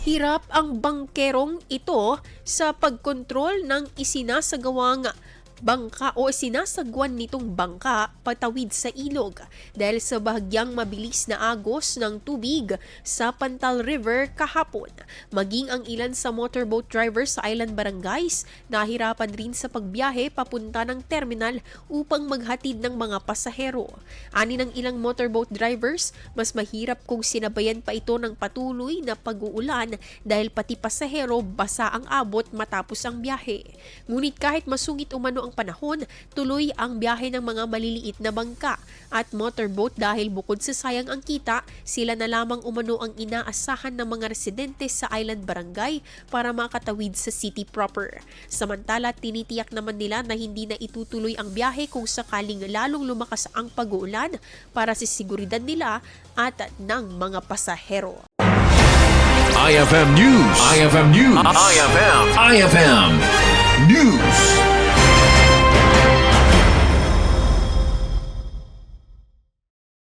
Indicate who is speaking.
Speaker 1: Hirap ang bangkerong ito sa pagkontrol ng isinasagawang bangka o sinasagwan nitong bangka patawid sa ilog dahil sa bahagyang mabilis na agos ng tubig sa Pantal River kahapon. Maging ang ilan sa motorboat drivers sa island barangays nahirapan rin sa pagbiyahe papunta ng terminal upang maghatid ng mga pasahero. Ani ng ilang motorboat drivers, mas mahirap kung sinabayan pa ito ng patuloy na pag-uulan dahil pati pasahero basa ang abot matapos ang biyahe. Ngunit kahit masungit umano ang panahon, tuloy ang biyahe ng mga maliliit na bangka at motorboat dahil bukod sa sayang ang kita, sila na lamang umano ang inaasahan ng mga residente sa island barangay para makatawid sa city proper. Samantala, tinitiyak naman nila na hindi na itutuloy ang biyahe kung sakaling lalong lumakas ang pag-uulan para sa seguridad nila at ng mga pasahero.
Speaker 2: IFM News. IFM News. IFM News.